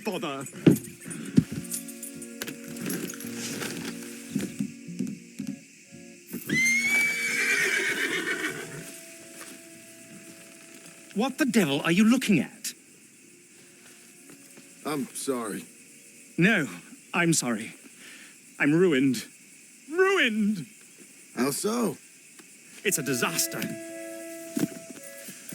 Bother. What the devil are you looking at? I'm sorry. No, I'm sorry. I'm ruined. Ruined! How so? It's a disaster.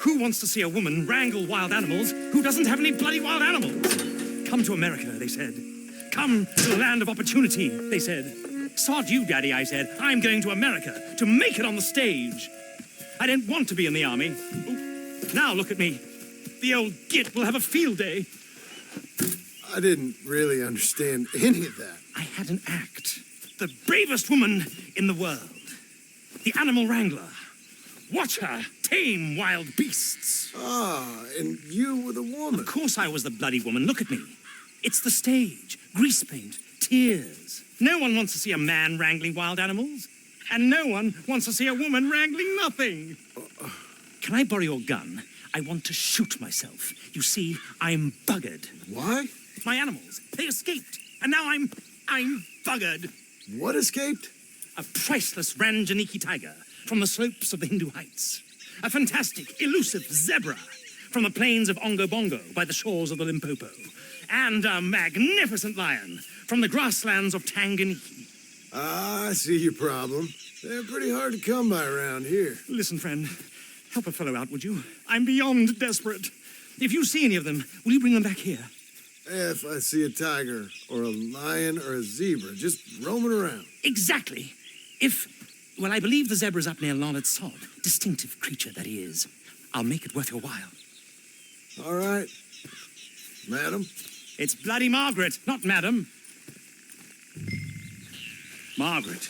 Who wants to see a woman wrangle wild animals who doesn't have any bloody wild animals? Come to America, they said. Come to the land of opportunity, they said. Sod you, Daddy, I said. I'm going to America to make it on the stage. I don't want to be in the army. Ooh, now look at me. The old git will have a field day. I didn't really understand any of that. I had an act. The bravest woman in the world. The animal wrangler. Watch her tame wild beasts. Ah, and you were the woman. Of course I was the bloody woman. Look at me. It's the stage. Grease paint. Tears. No one wants to see a man wrangling wild animals. And no one wants to see a woman wrangling nothing. Can I borrow your gun? I want to shoot myself. You see, I'm buggered. Why? My animals, they escaped. And now I'm buggered. What escaped? A priceless Ranjaniki tiger from the slopes of the Hindu Heights. A fantastic, elusive zebra from the plains of Ongo Bongo by the shores of the Limpopo. And a magnificent lion from the grasslands of Tanganyika. Ah, I see your problem. They're pretty hard to come by around here. Listen, friend, help a fellow out, would you? I'm beyond desperate. If you see any of them, will you bring them back here? If I see a tiger or a lion or a zebra just roaming around. Exactly. Well, I believe the zebra's up near Larned Sod. Distinctive creature that he is. I'll make it worth your while. All right. Madam? It's bloody Margaret, not madam. Margaret.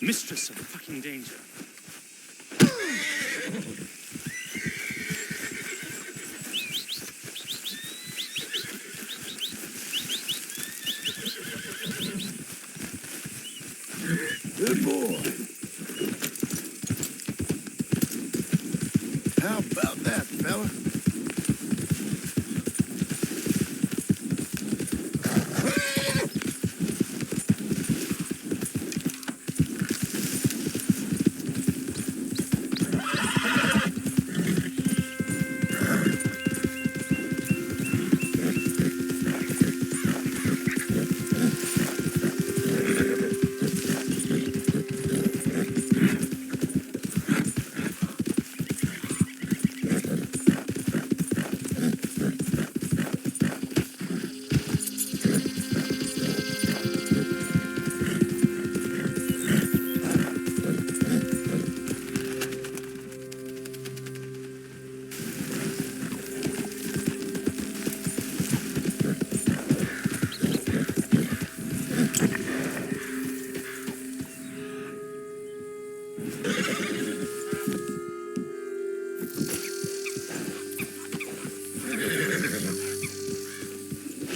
Mistress of fucking danger. Good boy. How about that, fella?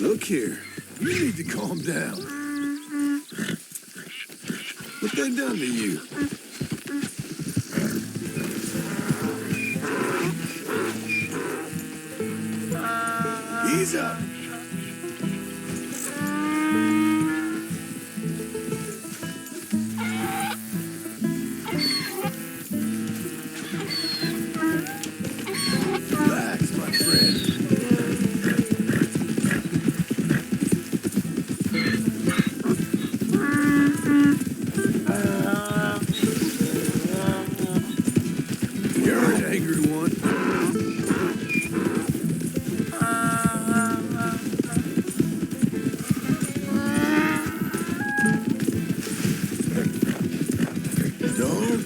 Look here, you need to calm down. What they done to you? Ease up. Relax, my friend. You're an angry one. Don't.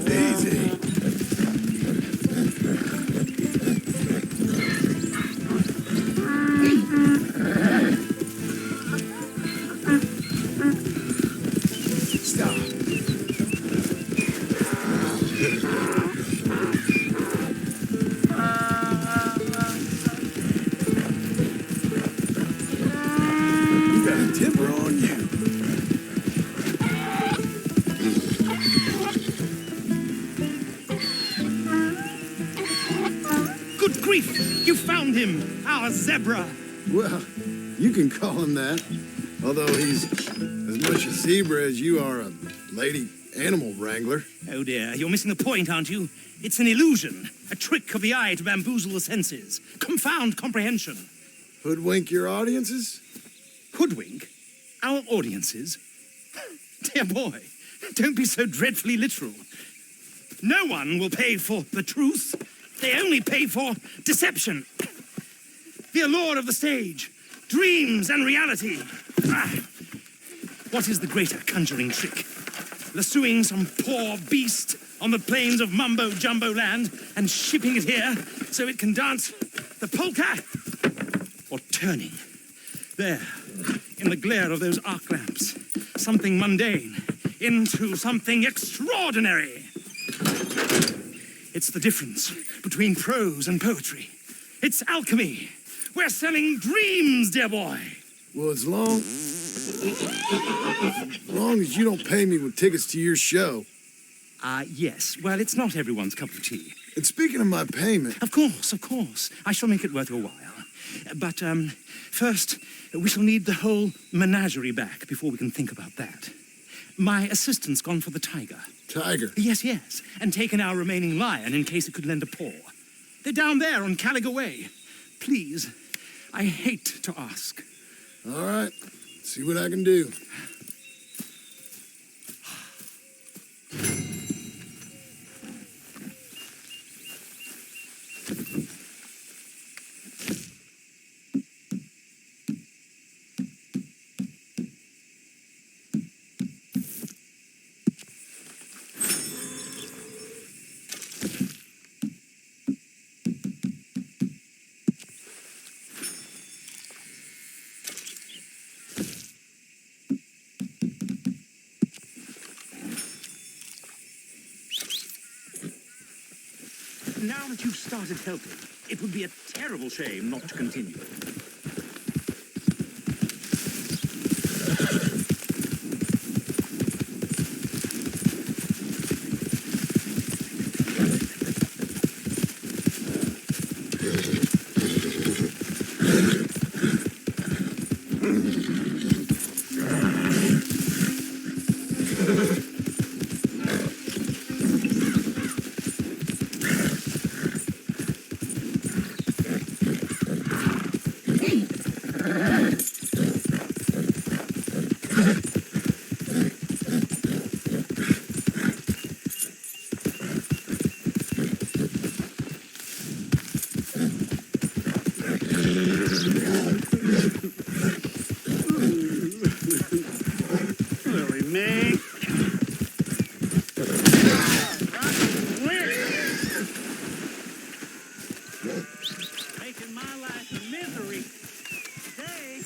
Easy. found him, our zebra. Well, you can call him that. Although he's as much a zebra as you are a lady animal wrangler. Oh dear, you're missing the point, aren't you? It's an illusion, a trick of the eye to bamboozle the senses, confound comprehension. Hoodwink your audiences? Hoodwink? Our audiences? Dear boy, don't be so dreadfully literal. No one will pay for the truth. They only pay for deception. The allure of the stage, dreams and reality. What is the greater conjuring trick? Lassoing some poor beast on the plains of mumbo-jumbo land and shipping it here so it can dance the polka? Or turning, there, in the glare of those arc lamps, something mundane into something extraordinary? It's the difference between prose and poetry. It's alchemy. We're selling dreams, dear boy. Well, as long as you don't pay me with tickets to your show. Yes. Well, it's not everyone's cup of tea. And speaking of my payment... Of course. I shall make it worth your while. But, first, we shall need the whole menagerie back before we can think about that. My assistant's gone for the tiger. Tiger? Yes. And taken our remaining lion in case it could lend a paw. They're down there on Caligo Way. Please, I hate to ask. All right. See what I can do. Now that you've started helping, it would be a terrible shame not to continue. Making my life a misery day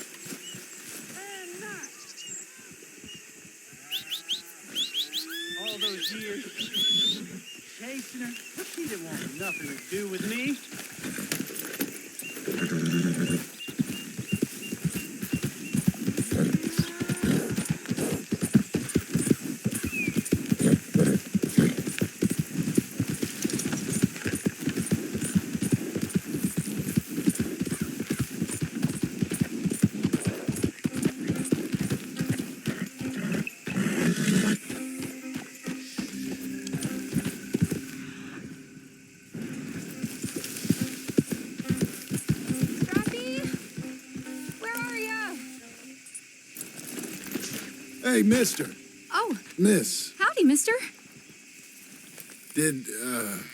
and night. All those years chasing her, she didn't want nothing to do with me. Hey, mister. Oh. Miss. Howdy, mister. Did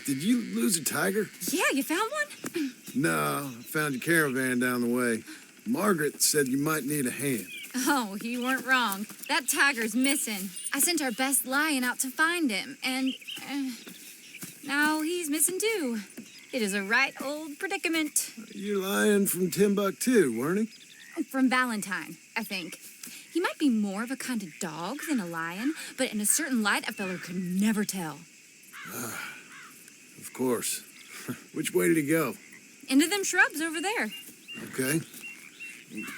you lose a tiger? Yeah, you found one? No, I found your caravan down the way. Margaret said you might need a hand. Oh, you weren't wrong. That tiger's missing. I sent our best lion out to find him, and now he's missing too. It is a right old predicament. You're lying from Timbuktu, weren't he? From Valentine, I think. He might be more of a kind of dog than a lion, but in a certain light, a feller could never tell. Of course. Which way did he go? Into them shrubs over there. Okay.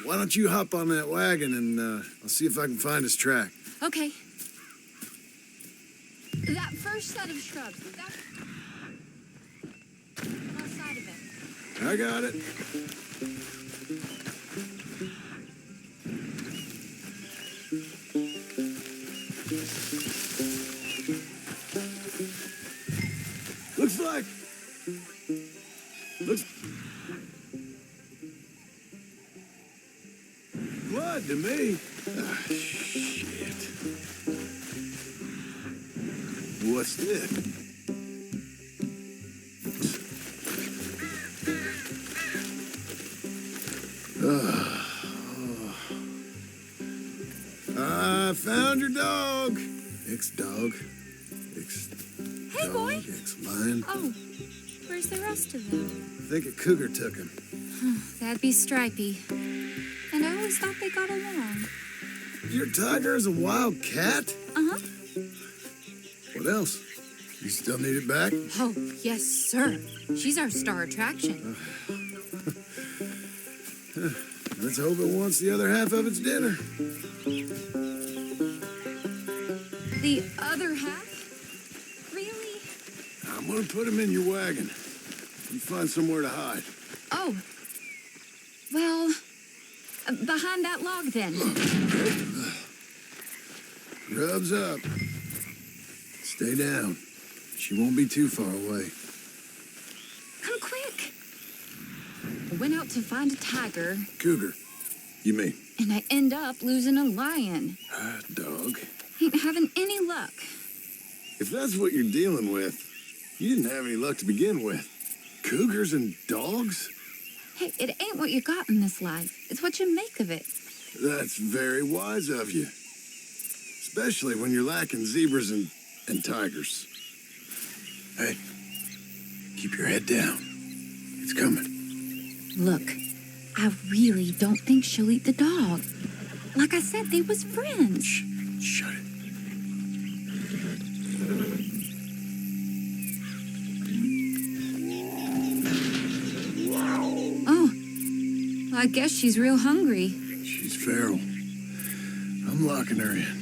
Why don't you hop on that wagon and I'll see if I can find his track. Okay. That first set of shrubs, what side of it? I got it. Looks blood to me. Ah, shit. What's this? I found your dog. Ex-dog. Hey, boy. Ex-lion. Oh, where's the rest of them? I think a cougar took him. That'd be Stripey. And I always thought they got along. Your tiger is a wild cat? Uh-huh. What else? You still need it back? Oh, yes, sir. She's our star attraction. Let's hope it wants the other half of its dinner. The other half? Really? I'm gonna put him in your wagon. You find somewhere to hide. Oh. Well, behind that log, then. Rubs up. Stay down. She won't be too far away. Come quick. I went out to find a tiger, Cougar, you mean? and I end up losing a lion. Dog. Ain't having any luck. If that's what you're dealing with, you didn't have any luck to begin with. Cougars and dogs? Hey, it ain't what you got in this life. It's what you make of it. That's very wise of you. Especially when you're lacking zebras and tigers. Hey, keep your head down. It's coming. Look, I really don't think she'll eat the dog. Like I said, they was friends. Shut it. Oh, I guess she's real hungry. She's feral. I'm locking her in.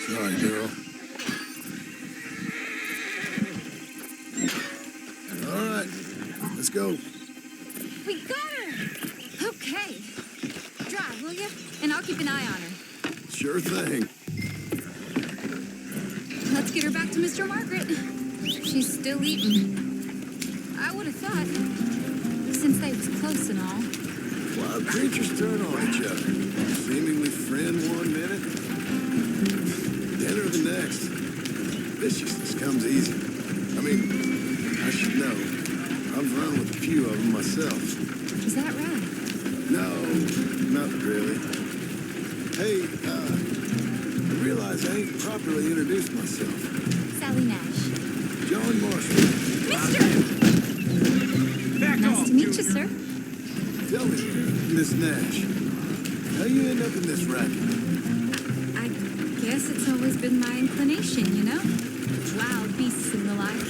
Sorry, girl. All right, let's go. We got her! Okay. Drive, will you? And I'll keep an eye on her. Sure thing. Let's get her back to Mr. Margaret. She's still eating. I would have thought, since they was close and all. Wild creatures turn on each other. Seemingly friend one minute, dinner the next. Viciousness comes easy. I mean, I should know. I've run with a few of them myself. Is that right? No, not really. Hey, I realize I ain't properly introduced myself. Sally Nash. John Marshall. Mister! Nice to meet you, sir. Tell me, Miss Nash, how you end up in this racket? I guess it's always been my inclination, you know? Wild beasts and the like.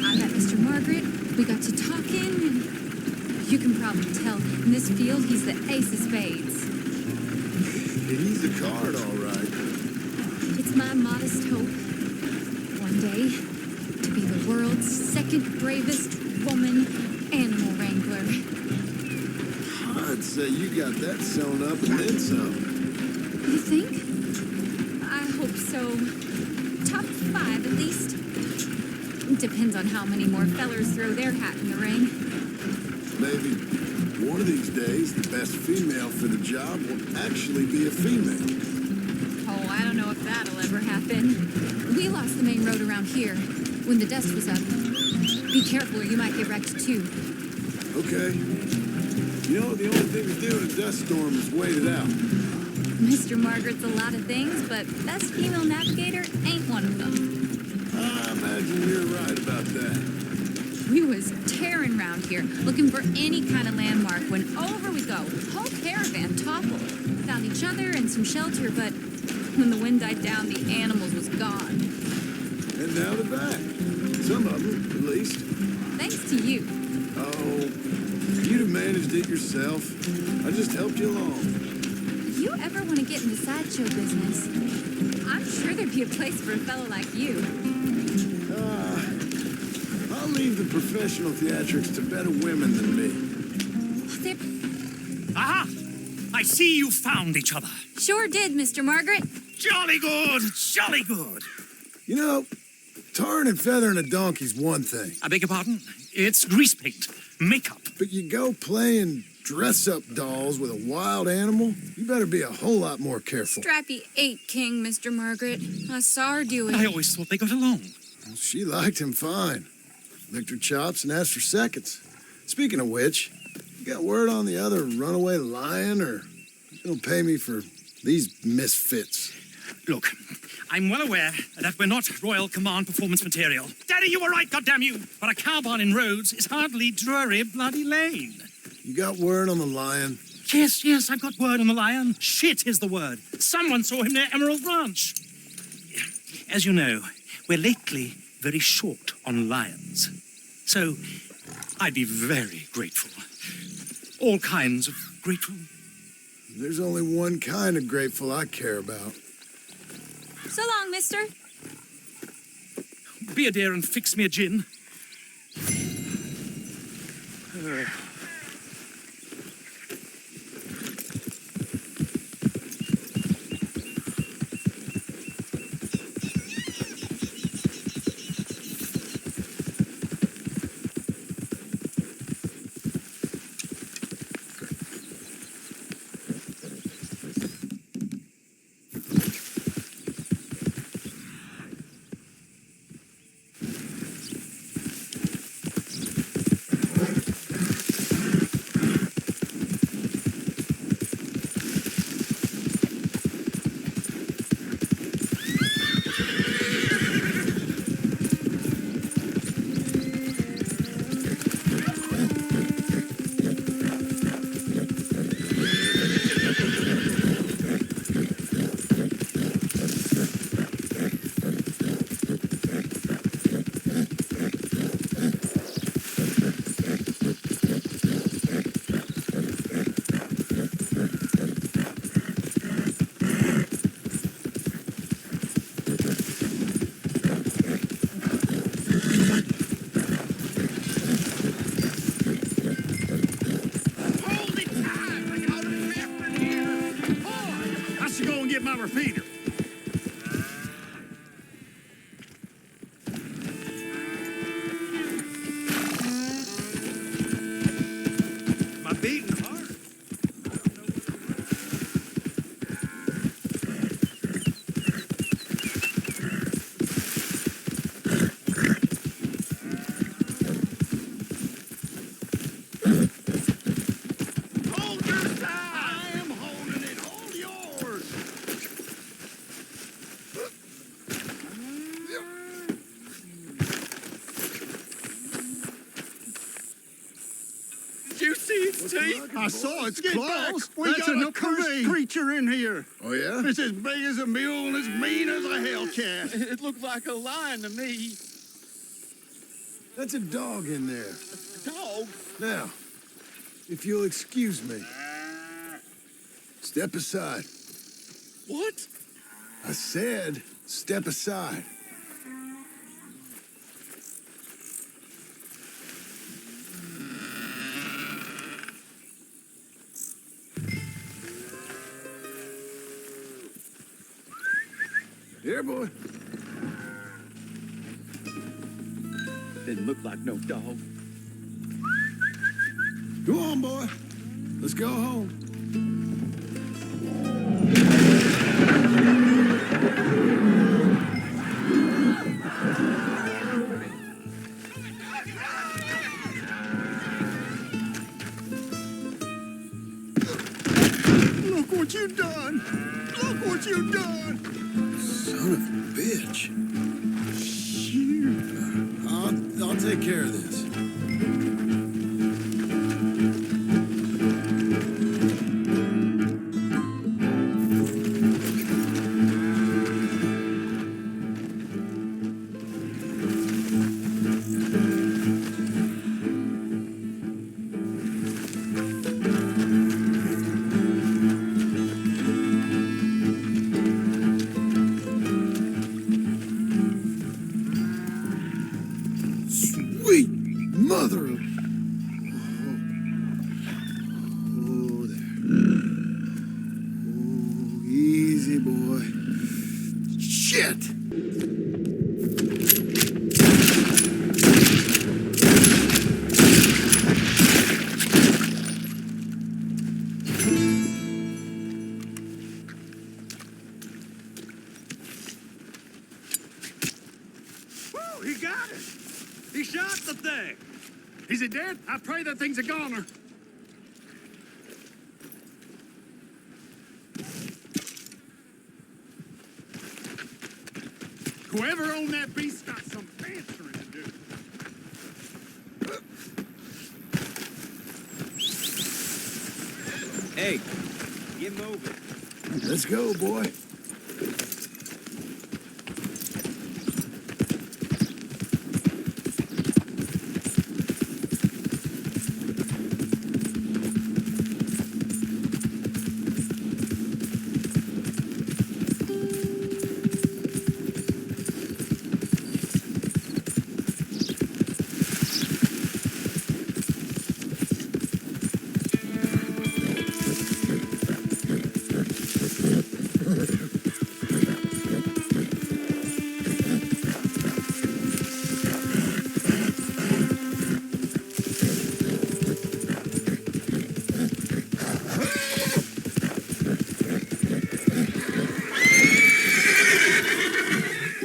I met Mr. Margaret, we got to talking, and you can probably tell, in this field, he's the ace of spades. He's a card, all right. It's my modest hope, one day, to be the world's second bravest woman animal wrangler. I'd say you got that sewn up and then some. You think? I hope so. Top 5, at least. Depends on how many more fellers throw their hat in the ring. Maybe one of these days, the best female for the job will actually be a female. Oh, I don't know if that'll ever happen. We lost the main road around here when the dust was up. Be careful or you might get wrecked too. Okay. You know, the only thing to do in a dust storm is wait it out. Mr. Margaret's a lot of things, but best female navigator ain't one of them. I imagine you're right about that. We was tearing around here, looking for any kind of landmark when over we go. Whole caravan toppled. Found each other and some shelter, but when the wind died down, the animals was gone. And now they're back. Some of them, at least. Thanks to you. Oh, If you'd have managed it yourself, I just helped you along. If you ever want to get into sideshow business, I'm sure there'd be a place for a fellow like you. I'll leave the professional theatrics to better women than me. Aha! I see you found each other. Sure did, Mr. Margaret. Jolly good, jolly good. You know, tarring and feathering a donkey's one thing. I beg your pardon? It's grease paint, makeup. But you go playing dress-up dolls with a wild animal, you better be a whole lot more careful. Strappy ain't king, Mr. Margaret. I saw her do it. I always thought they got along. Well, she liked him fine. Licked her chops and asked for seconds. Speaking of which, you got word on the other runaway lion, or you gonna pay me for these misfits? Look, I'm well aware that we're not Royal Command performance material. Daddy, you were right, goddammit you! But a cow barn in Rhodes is hardly Drury Bloody Lane. You got word on the lion? Yes, I've got word on the lion. Shit is the word. Someone saw him near Emerald Ranch. As you know, we're lately very short on lions. So, I'd be very grateful. All kinds of grateful. There's only one kind of grateful I care about. So long, mister. Be a dear and fix me a gin. My repeater. My beating heart. Hold your side. I am holding it. Hold yours. Did you see its teeth? I saw its Get claws. back. We That's got an a accursed cursed creature in here. Oh, yeah? It's as big as a mule and as mean as a hellcat. It looked like a lion to me. That's a dog in there. Dog? Now, if you'll excuse me, step aside. What? I said, step aside. Here, boy. Didn't look like no dog. Go on, boy. Let's go home. Look what you done! Look what you done! Son of a bitch. I'll take care of this. Easy, boy. Shit! Woo, he got it. He shot the thing. Is it dead? I pray that thing's a goner. Whoever owned that beast got some answering to do. Hey, get moving. Let's go, boy.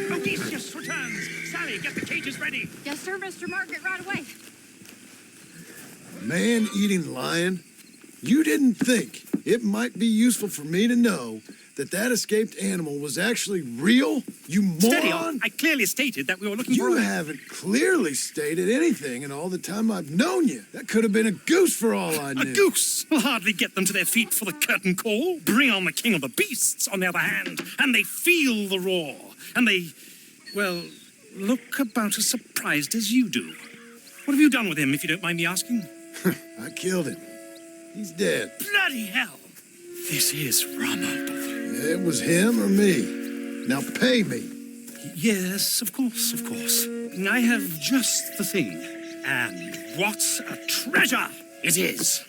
Odysseus returns. Sally, get the cages ready. Yes, sir, Mr. Margaret, right away. Man-eating lion? You didn't think it might be useful for me to know that that escaped animal was actually real? You moron! Steady on. I clearly stated that we were looking for You a... haven't clearly stated anything in all the time I've known you. That could have been a goose for all I A knew. goose will hardly get them to their feet for the curtain call. Bring on the king of the beasts, on the other hand, and they feel the roar. And they, well, look about as surprised as you do. What have you done with him, if you don't mind me asking? I killed him. He's dead. Bloody hell! This is remarkable. It was him or me. Now pay me. Yes, of course, of course. I have just the thing. And what a treasure it is!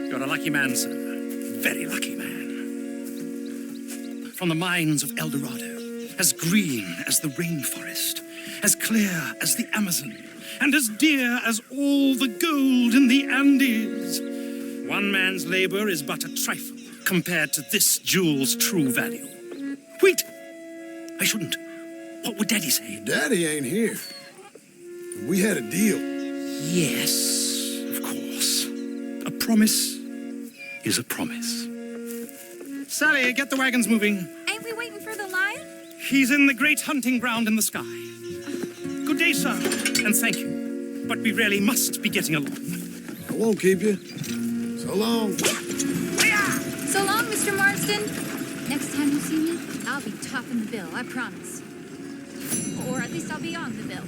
You're a lucky man, sir. Very lucky man. From the mines of El Dorado, as green as the rainforest, as clear as the Amazon, and as dear as all the gold in the Andes. One man's labor is but a trifle compared to this jewel's true value. Wait! I shouldn't. What would Daddy say? Daddy ain't here. We had a deal. Yes, of course. A promise is a promise. Sally, get the wagons moving. Ain't we waiting for the lion? He's in the great hunting ground in the sky. Good day, sir, and thank you. But we really must be getting along. I won't keep you. So long. So long, Mr. Marsden. Next time you see me, I'll be topping the bill, I promise. Or at least I'll be on the bill.